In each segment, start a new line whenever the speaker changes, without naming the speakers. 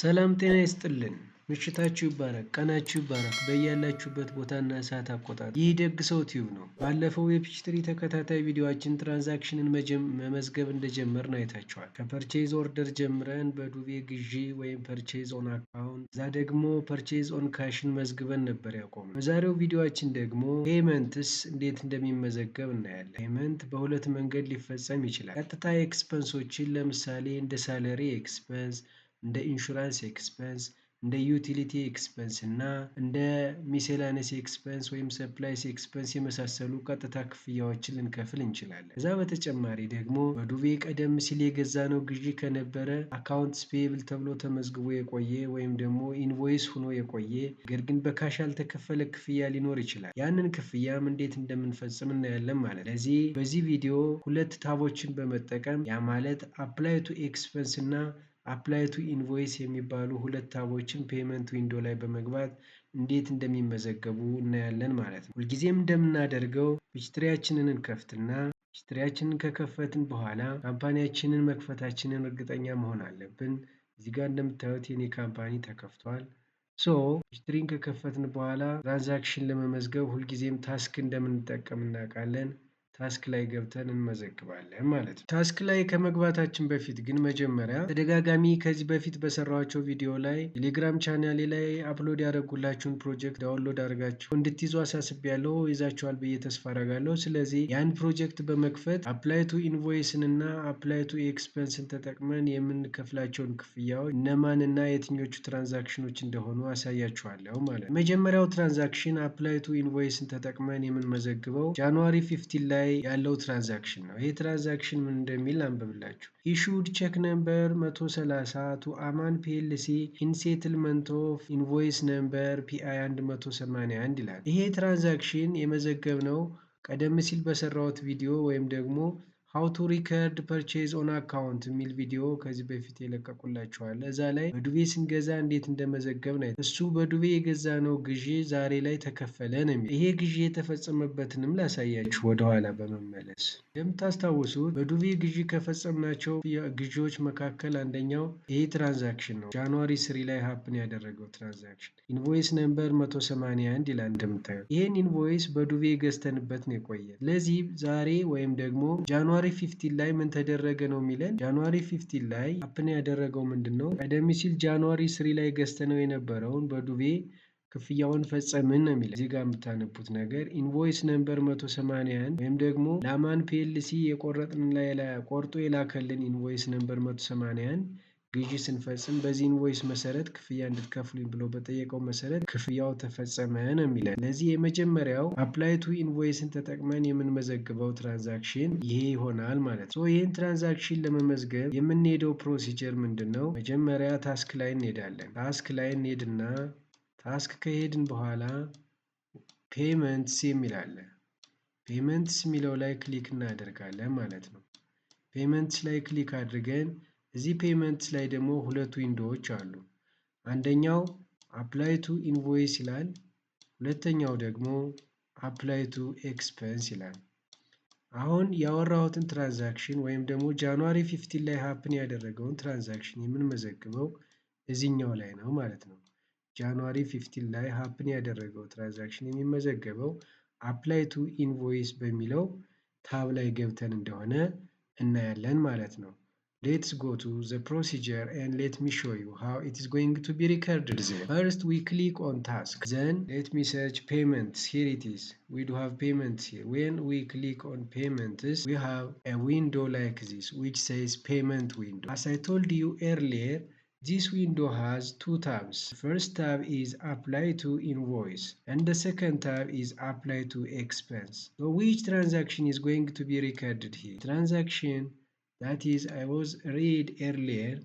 ሰላም ጤና ይስጥልን። ምሽታችሁ ይባረክ፣ ቀናችሁ ይባረክ በያላችሁበት ቦታና ሰዓት አቆጣጠር። ይህ ደግ ሰው ቲዩብ ነው። ባለፈው የፒችትሪ ተከታታይ ቪዲዮአችን ትራንዛክሽንን መመዝገብ እንደጀመርን አይታችኋል። ከፐርቼዝ ኦርደር ጀምረን በዱቤ ግዢ ወይም ፐርቼዝ ኦን አካውንት፣ እዛ ደግሞ ፐርቼዝ ኦን ካሽን መዝግበን ነበር ያቆምነው። በዛሬው ቪዲዮአችን ደግሞ ፔመንትስ እንዴት እንደሚመዘገብ እናያለን። ፔመንት በሁለት መንገድ ሊፈጸም ይችላል። ቀጥታ ኤክስፐንሶችን ለምሳሌ እንደ ሳለሪ ኤክስፐንስ፣ እንደ ኢንሹራንስ ኤክስፐንስ፣ እንደ ዩቲሊቲ ኤክስፐንስ እና እንደ ሚሴላነስ ኤክስፐንስ ወይም ሰፕላይስ ኤክስፐንስ የመሳሰሉ ቀጥታ ክፍያዎችን ልንከፍል እንችላለን። ከዛ በተጨማሪ ደግሞ በዱቤ ቀደም ሲል የገዛነው ግዢ ከነበረ አካውንትስ ፔብል ተብሎ ተመዝግቦ የቆየ ወይም ደግሞ ኢንቮይስ ሆኖ የቆየ ነገር ግን በካሽ ያልተከፈለ ክፍያ ሊኖር ይችላል። ያንን ክፍያም እንዴት እንደምንፈጽም እናያለን ማለት ነው። ለዚህ በዚህ ቪዲዮ ሁለት ታቦችን በመጠቀም ያ ማለት አፕላይ ቱ ኤክስፐንስ እና አፕላይ ቱ ኢንቮይስ የሚባሉ ሁለት ታቦችን ፔመንት ዊንዶ ላይ በመግባት እንዴት እንደሚመዘገቡ እናያለን ማለት ነው። ሁልጊዜም እንደምናደርገው ፒችትሪያችንን እንከፍትና ፒችትሪያችንን ከከፈትን በኋላ ካምፓኒያችንን መክፈታችንን እርግጠኛ መሆን አለብን። እዚህ ጋር እንደምታዩት የኔ ካምፓኒ ተከፍቷል። ፒችትሪን ከከፈትን በኋላ ትራንዛክሽን ለመመዝገብ ሁልጊዜም ታስክ እንደምንጠቀም እናውቃለን። ታስክ ላይ ገብተን እንመዘግባለን ማለት ነው። ታስክ ላይ ከመግባታችን በፊት ግን መጀመሪያ ተደጋጋሚ ከዚህ በፊት በሰራኋቸው ቪዲዮ ላይ ቴሌግራም ቻናሌ ላይ አፕሎድ ያደረጉላችሁን ፕሮጀክት ዳውንሎድ አድርጋችሁ እንድትይዙ አሳስቤያለሁ። ይዛችኋል ብዬ ተስፋ አደርጋለሁ። ስለዚህ ያን ፕሮጀክት በመክፈት አፕላይ ቱ ኢንቮይስን እና አፕላይ ቱ ኤክስፐንስን ተጠቅመን የምንከፍላቸውን ክፍያዎች እነማን እና የትኞቹ ትራንዛክሽኖች እንደሆኑ አሳያችኋለሁ ማለት ነው። መጀመሪያው ትራንዛክሽን አፕላይ ቱ ኢንቮይስን ተጠቅመን የምንመዘግበው ጃንዋሪ 15 ላይ ያለው ትራንዛክሽን ነው። ይህ ትራንዛክሽን ምን እንደሚል አንብብላችሁ ኢሹድ ቼክ ነምበር 130 ቱ አማን ፒኤልሲ ኢን ሴትልመንት ኦፍ ኢንቮይስ ነምበር ፒአይ 181 ይላል። ይሄ ትራንዛክሽን የመዘገብነው ቀደም ሲል በሰራሁት ቪዲዮ ወይም ደግሞ ሃው ቱ ሪከርድ ፐርቼዝ ኦን አካውንት የሚል ቪዲዮ ከዚህ በፊት የለቀቁላችኋል። እዛ ላይ በዱቤ ስንገዛ እንዴት እንደመዘገብ ነው። እሱ በዱቤ የገዛ ነው ግዢ ዛሬ ላይ ተከፈለ ነው የሚል። ይሄ ግዢ የተፈጸመበትንም ላሳያችሁ ወደኋላ በመመለስ። እንደምታስታውሱት በዱቤ ግዢ ከፈጸምናቸው ግዢዎች መካከል አንደኛው ይሄ ትራንዛክሽን ነው። ጃንዋሪ 3 ላይ ሀፕን ያደረገው ትራንዛክሽን ኢንቮይስ ነምበር 181 ይላል እንደምታዩት። ይህን ኢንቮይስ በዱቤ ገዝተንበት ነው የቆየ። ስለዚህ ዛሬ ወይም ደግሞ ጃንዋሪ 15 ላይ ምን ተደረገ ነው የሚለን። ጃንዋሪ 15 ላይ ሀፕን ያደረገው ምንድን ነው? ቀደም ሲል ጃንዋሪ 3 ላይ ገዝተነው የነበረውን በዱቤ ክፍያውን ፈጸምን ነው የሚለው። እዚህ ጋር የምታነቡት ነገር ኢንቮይስ ነምበር 181 ወይም ደግሞ ላማን ፒኤልሲ የቆረጥን ላይ ቆርጦ የላከልን ኢንቮይስ ነምበር 181 ግዢ ስንፈጽም በዚህ ኢንቮይስ መሰረት ክፍያ እንድትከፍሉኝ ብሎ በጠየቀው መሰረት ክፍያው ተፈጸመ ነው የሚለን። ለዚህ የመጀመሪያው አፕላይ ቱ ኢንቮይስን ተጠቅመን የምንመዘግበው ትራንዛክሽን ይሄ ይሆናል ማለት ነው። ይህን ትራንዛክሽን ለመመዝገብ የምንሄደው ፕሮሲጀር ምንድን ነው? መጀመሪያ ታስክ ላይ እንሄዳለን። ታስክ ላይ እንሄድና ታስክ ከሄድን በኋላ ፔመንትስ የሚል አለ። ፔመንትስ የሚለው ላይ ክሊክ እናደርጋለን ማለት ነው። ፔመንትስ ላይ ክሊክ አድርገን እዚህ ፔመንትስ ላይ ደግሞ ሁለት ዊንዶዎች አሉ። አንደኛው አፕላይ ቱ ኢንቮይስ ይላል። ሁለተኛው ደግሞ አፕላይ ቱ ኤክስፐንስ ይላል። አሁን ያወራሁትን ትራንዛክሽን ወይም ደግሞ ጃንዋሪ 15 ላይ ሀፕን ያደረገውን ትራንዛክሽን የምንመዘግበው እዚህኛው ላይ ነው ማለት ነው። ጃንዋሪ 15 ላይ ሀፕን ያደረገው ትራንዛክሽን የሚመዘገበው አፕላይ ቱ ኢንቮይስ በሚለው ታብ ላይ ገብተን እንደሆነ እናያለን ማለት ነው። Let's go to the procedure and let me show you how it is going to be recorded there. First we click on task. Then let me search payments. Here it is. We do have payments here. When we click on payments, we have a window like this which says payment window. As I told you earlier, this window has two tabs. The first tab is apply to invoice and the second tab is apply to expense. So which transaction is going to be recorded here? Transaction that is I was read earlier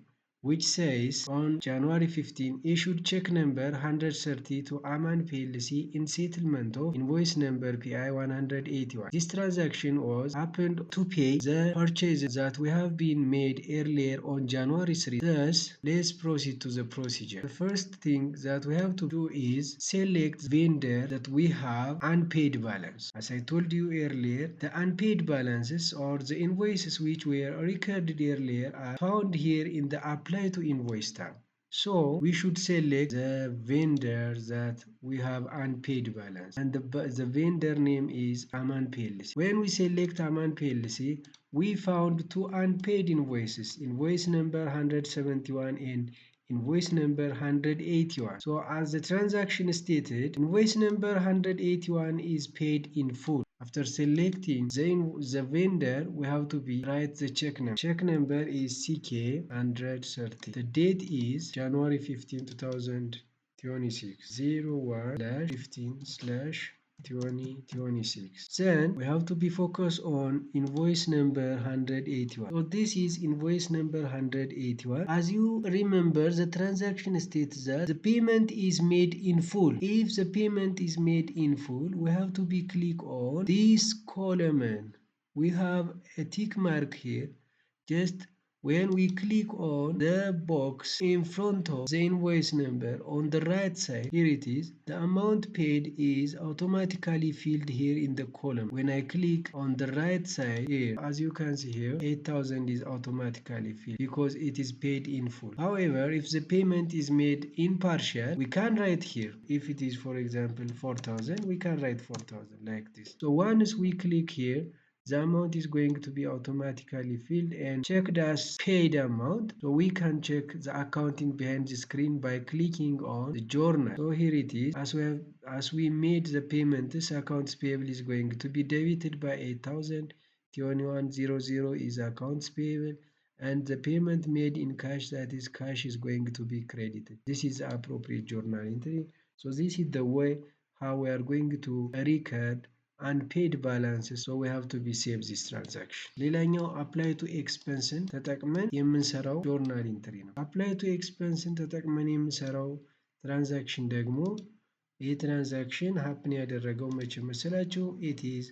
which says on January 15 issued check number 130 to Aman PLC in settlement of invoice number PI 181. This transaction was happened to pay the purchases that we have been made earlier on January 3. Thus, let's proceed to the procedure. The first thing that we have to do is select vendor that we have unpaid balance. As I told you earlier, the unpaid balances or the invoices which were recorded earlier are found here in the apply to invoice tab. So we should select the vendor that we have unpaid balance, and the vendor name is Aman PLC. When we select Aman PLC, we found two unpaid invoices, invoice number 171 and invoice number 181. So as the transaction stated, invoice number 181 is paid in full. After selecting the vendor, we have to write the check number. Check number is CK 130. The date is January 15, 2026, 01/15/2026. Then we have to be focused on invoice number 181. So this is invoice number 181. As you remember, the transaction states that the payment is made in full. If the payment is made in full, we have to be click on this column. We have a tick mark here. Just when we click on the box in front of the invoice number on the right side, here it is, the amount paid is automatically filled here in the column. When I click on the right side here, as you can see here, 8,000 is automatically filled because it is paid in full. However, if the payment is made in partial, we can write here. If it is, for example, 4,000, we can write 4,000 like this. So once we click here, the amount is going to be automatically filled and checked as paid amount. So we can check the accounting behind the screen by clicking on the journal. So here it is. As we made the payment, this accounts payable is going to be debited by 8,000. 2100 is accounts payable, and the payment made in cash, that is cash, is going to be credited. This is the appropriate journal entry. So this is the way how we are going to record unpaid balances. So we have to be save this transaction. ሌላኛው apply to expense ተጠቅመን የምንሰራው journal entry ነው። apply to expense ተጠቅመን የምንሰራው ትራንዛክሽን ደግሞ ይህ ትራንዛክሽን happen ያደረገው መቼ መሰላችሁ? it is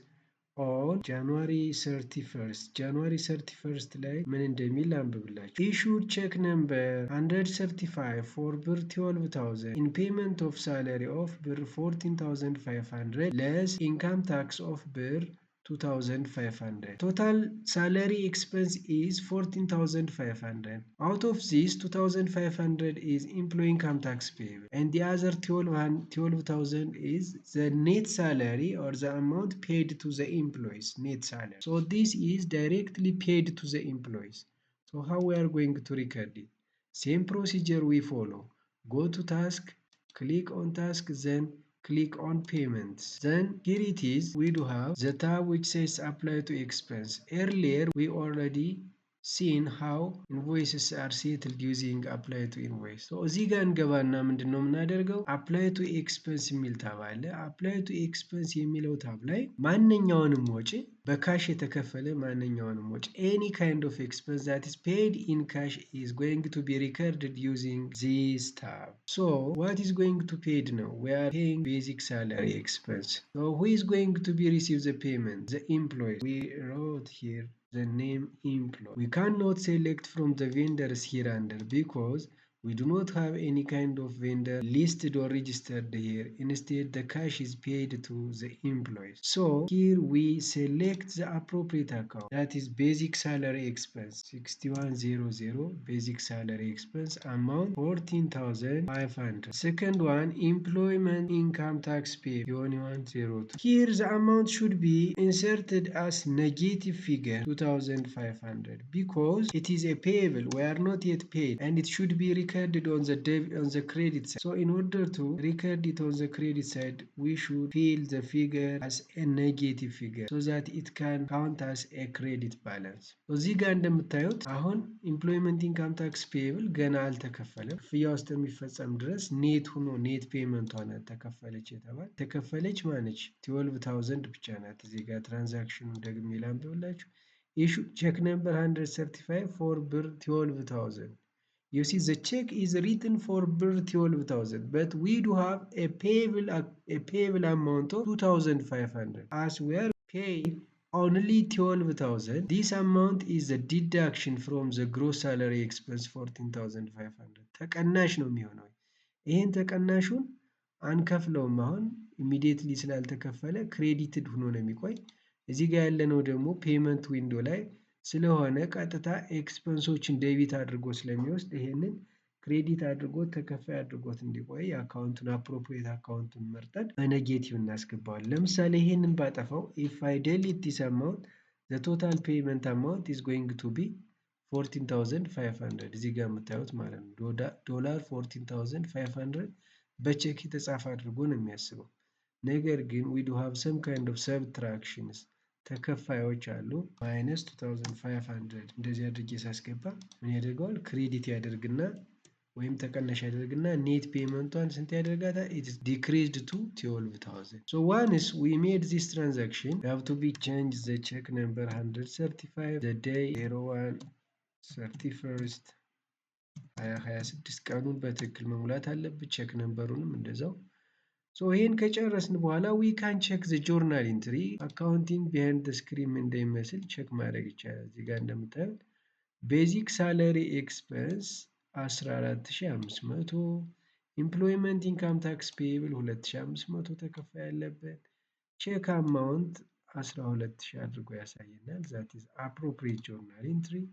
on January 31st. January 31st ላይ ምን እንደሚል አንብብላችሁ። issued check number 135 for ብር 12,000 in payment of salary of ብር 14,500 less income tax of ብር 2,500. Total salary expense is 14,500. Out of this, 2,500 is employee income tax payable, and the other 12,000 is the net salary or the amount paid to the employees, net salary. So this is directly paid to the employees. So how we are going to record it? Same procedure we follow. Go to task, click on task, then click on payments. Then here it is, we do have the tab which says apply to expense. Earlier we already seen how invoices are settled using apply to invoice. So እዚህ ጋር እንገባና ምንድነው የምናደርገው? apply to expense የሚል ታብ አለ። apply to expense የሚለው ታብ ላይ ማንኛውንም ወጪ በካሽ የተከፈለ ማንኛውንም ወጪ any kind of expense that is paid in cash is going to be recorded using this tab. So what is going to paid now? We are paying basic salary expense. So who is going to be receive the payment? The employee. We wrote here the name employee. We cannot select from the vendors here under because we do not have any kind of vendor listed or registered here. Instead, the cash is paid to the employees. So here we select the appropriate account, that is basic salary expense 6100, basic salary expense amount 14,500. Second one, employment income tax pay 2102. Here the amount should be inserted as negative figure 2,500 because it is a payable. We are not yet paid, and it should be recorded on the credit side. So in order to record it on the credit side, we should fill the figure as a negative figure so that it can count as a credit balance. እዚህ ጋር እንደምታዩት አሁን ኢምፕሎይመንት ኢንካም ታክስ ፔብል ገና አልተከፈለም። ክፍያ ውስጥ የሚፈጸም ድረስ ኔት ሆኖ ኔት ፔመንቷ ናት ተከፈለች የተባለ ተከፈለች ማነች 12,000 ብቻ ናት። እዚህ ጋር ትራንዛክሽኑ ደግሜ ላንብብላችሁ። issue check number 135 for ብር 12,000. You see the check is written for ብር 12,000, but we do have a payable amount of 2,500. As we are paid only 12,000, this amount is the deduction from the gross salary expense 14,500. ተቀናሽ ነው የሚሆነው። ይሄን ተቀናሹን አንከፍለውም። አሁን ኢሚዲየትሊ ስላልተከፈለ ክሬዲትድ ሆኖ ነው የሚቆይ። እዚህ ጋር ያለነው ደግሞ ፔመንት ዊንዶ ላይ ስለሆነ ቀጥታ ኤክስፐንሶችን ዴቢት አድርጎ ስለሚወስድ ይሄንን ክሬዲት አድርጎት ተከፋይ አድርጎት እንዲቆይ አካውንቱን አፕሮፕሪየት አካውንቱን መርጠን በኔጌቲቭ እናስገባዋለን። ለምሳሌ ይሄንን ባጠፋው if I delete this amount the total payment amount is going to be 14,500 እዚህ ጋር የምታዩት ማለት ነው። ዶላር 14,500 በቼክ የተጻፈ አድርጎ ነው የሚያስበው። ነገር ግን we do have some kind of subtractions ተከፋዮች አሉ minus 2,500 እንደዚህ አድርጌ ሳስገባ ምን ያደርገዋል? ክሬዲት ያደርግና ወይም ተቀናሽ ያደርግና ኔት ፔመንቷን ስንት ያደርጋታል? it is decreased to 12,000. So once we made this transaction we have to be change the check number 135 the day 01 31st 2026 ቀኑን በትክክል መሙላት አለብን። ቼክ ነምበሩንም እንደዛው። ሶ ይሄን ከጨረስን በኋላ we can check the journal entry accounting behind the screen እንደሚመስል ቼክ ማድረግ ይቻላል። እዚህ ጋር እንደምታዩት ቤዚክ ሳለሪ ኤክስፐንስ 14,500 ኢምፕሎይመንት ኢንካም ታክስ ፔብል 2,500 ተከፋይ ያለበት ቼክ አማውንት 12,000 አድርጎ ያሳየናል። that is appropriate journal entry።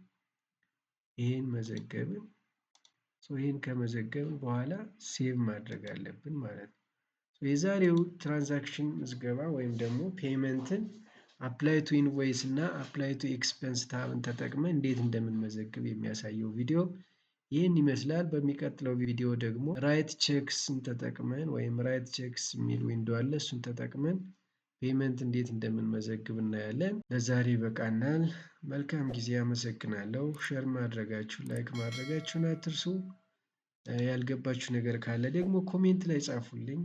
ይሄን መዘገብን። ይሄን ከመዘገብን በኋላ ሴቭ ማድረግ አለብን ማለት ነው። የዛሬው ትራንዛክሽን ምዝገባ ወይም ደግሞ ፔመንትን አፕላይ ቱ ኢንቮይስ እና አፕላይ ቱ ኤክስፐንስ ታብን ተጠቅመን እንዴት እንደምንመዘግብ የሚያሳየው ቪዲዮ ይህን ይመስላል። በሚቀጥለው ቪዲዮ ደግሞ ራይት ቼክስን ተጠቅመን ወይም ራይት ቼክስ የሚል ዊንዶ አለ፣ እሱን ተጠቅመን ፔመንት እንዴት እንደምንመዘግብ እናያለን። ለዛሬ በቃናል። መልካም ጊዜ። አመሰግናለሁ። ሼር ማድረጋችሁ ላይክ ማድረጋችሁን አትርሱ። ያልገባችሁ ነገር ካለ ደግሞ ኮሜንት ላይ ጻፉልኝ።